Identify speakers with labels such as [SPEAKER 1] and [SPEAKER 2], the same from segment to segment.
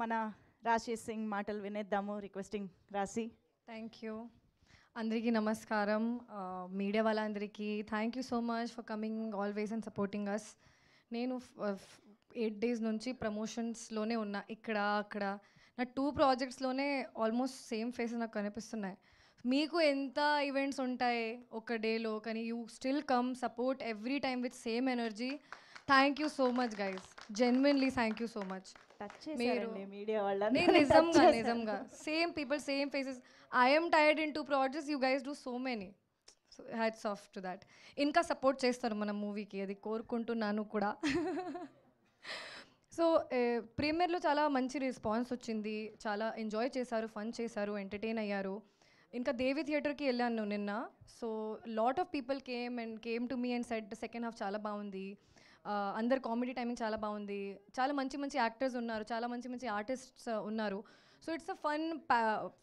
[SPEAKER 1] మన రాశి సింగ్ మాటలు వినేద్దాము. రిక్వెస్టింగ్ రాశి.
[SPEAKER 2] Thank you. అందరికీ నమస్కారం. మీడియా వాళ్ళందరికీ thank you so much for coming always and supporting us. నేను 8 days నుంచి ప్రమోషన్స్లోనే ఉన్నా, ఇక్కడ అక్కడ. నా 2 projectsలోనే ఆల్మోస్ట్ సేమ్ ఫేసెస్ నాకు కనిపిస్తున్నాయి. మీకు ఎంత ఈవెంట్స్ ఉంటాయి ఒక డేలో, కానీ you still come support every time with same energy. Thank you so much guys, genuinely thank you so much.
[SPEAKER 1] Media వాళ్ళ
[SPEAKER 2] నిజంగా same people, same faces. I'm tired in 2 projects, you guys do so many. So hats off to that. ఇంకా support చేస్తారు మన మూవీకి, అది కోరుకుంటున్నాను కూడా. So ప్రీమియర్లో చాలా మంచి రెస్పాన్స్ వచ్చింది, చాలా ఎంజాయ్ చేశారు, ఫన్ చేశారు, ఎంటర్టైన్ అయ్యారు. ఇంకా దేవి థియేటర్కి వెళ్ళాను నిన్న. So lot of people came to me and said second half చాలా బాగుంది, అందరు కామెడీ టైమింగ్ చాలా బాగుంది, చాలా మంచి మంచి యాక్టర్స్ ఉన్నారు, చాలా మంచి మంచి ఆర్టిస్ట్స్ ఉన్నారు. So it's a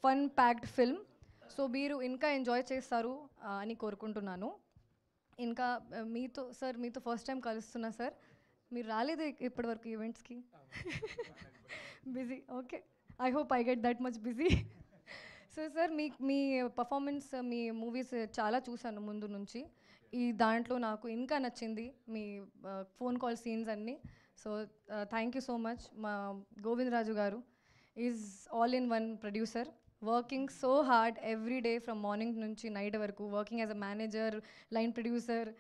[SPEAKER 2] fun packed film. So మీరు ఇంకా ఎంజాయ్ చేస్తారు అని కోరుకుంటున్నాను. ఇంకా మీతో ఫస్ట్ టైం కలుస్తున్నా సార్. మీరు రాలేదు ఇప్పటివరకు ఈవెంట్స్కి. Busy, okay. I hope I get that much busy. So sir మీ పర్ఫార్మెన్స్, మీ మూవీస్ చాలా చూశాను ముందు నుంచి. ఈ దాంట్లో నాకు ఇంకా నచ్చింది మీ ఫోన్ కాల్ సీన్స్ అన్నీ. So thank you so much. మా Govindaraju garu is all in one producer, working so hard every day from morning నుంచి నైట్ వరకు, working as a manager, line producer,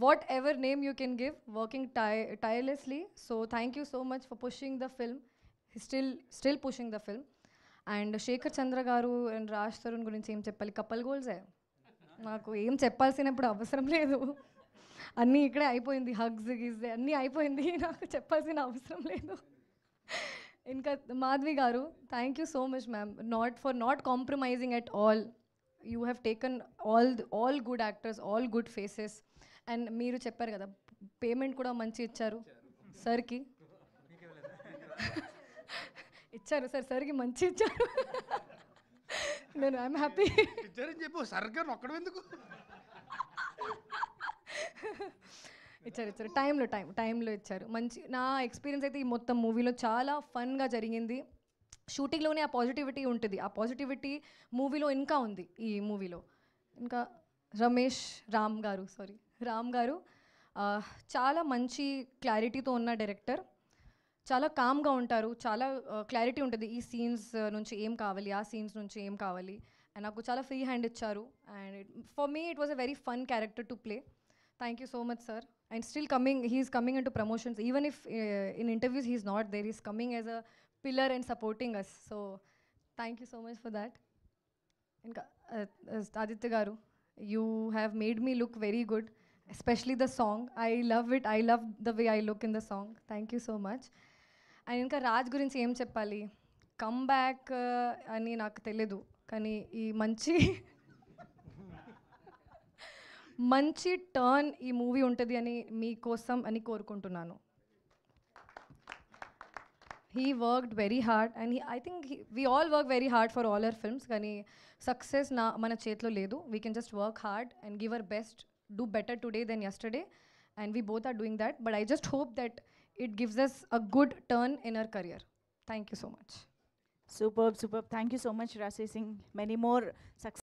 [SPEAKER 2] whatever name you can give, working tirelessly. So thank you so much for pushing the film. He's still pushing the film. And Shekhar Chandra garu and Raj Tarun gurinchi em cheppali, couple goals hai నాకు ఏం చెప్పాల్సినప్పుడు అవసరం లేదు, అన్నీ ఇక్కడే అయిపోయింది, hugs గిజ్ అన్నీ అయిపోయింది, నాకు చెప్పాల్సిన అవసరం లేదు. ఇంకా మాధవి గారు, thank you so much ma'am, not compromising at all. You have taken all good actors, all good faces. And మీరు చెప్పారు కదా, పేమెంట్ కూడా మంచి ఇచ్చారు సార్కి. ఇచ్చారు సార్, సార్కి మంచి ఇచ్చారు. నేను ఐఎమ్ హ్యాపీ.
[SPEAKER 3] చెప్పు సరిగ్గా ఒక్కడెందుకు
[SPEAKER 2] ఇచ్చారు టైంలో ఇచ్చారు. మంచి, నా ఎక్స్పీరియన్స్ అయితే ఈ మొత్తం మూవీలో చాలా ఫన్గా జరిగింది. షూటింగ్లోనే ఆ పాజిటివిటీ ఉంటుంది, ఆ పాజిటివిటీ మూవీలో ఇంకా ఉంది. ఈ మూవీలో ఇంకా రామ్ గారు చాలా మంచి క్లారిటీతో ఉన్న డైరెక్టర్. చాలా కామ్గా ఉంటారు, చాలా క్లారిటీ ఉంటుంది, ఈ సీన్స్ నుంచి ఏం కావాలి, ఆ సీన్స్ నుంచి ఏం కావాలి. అండ్ నాకు చాలా ఫ్రీ హ్యాండ్ ఇచ్చారు. And for me it was a very fun character to play. Thank you so much sir. And still he's coming in to promotions, even if in interviews he's not there, he's coming as a pillar and supporting us. So thank you so much for that. ఇంకా ఆదిత్య గారు, you have made me look very good, especially the song. I love it. I love the way I look in the song. Thank you so much. And ఇంకా రాజ్ గురించి ఏం చెప్పాలి, come back అని నాకు తెలియదు, కానీ ఈ మంచి టర్న్ ఈ మూవీ ఉంటుంది అని మీకోసం అని కోరుకుంటున్నాను. He worked very hard and I think we all work very hard for all our films, కానీ సక్సెస్ మన చేతిలో లేదు. We can just work hard and give our best, do better today than yesterday, and we both are doing that. But I just hope that it gives us a good turn in our career. Thank you so much.
[SPEAKER 1] Superb. Thank you so much, Rashi Singh. Many more success.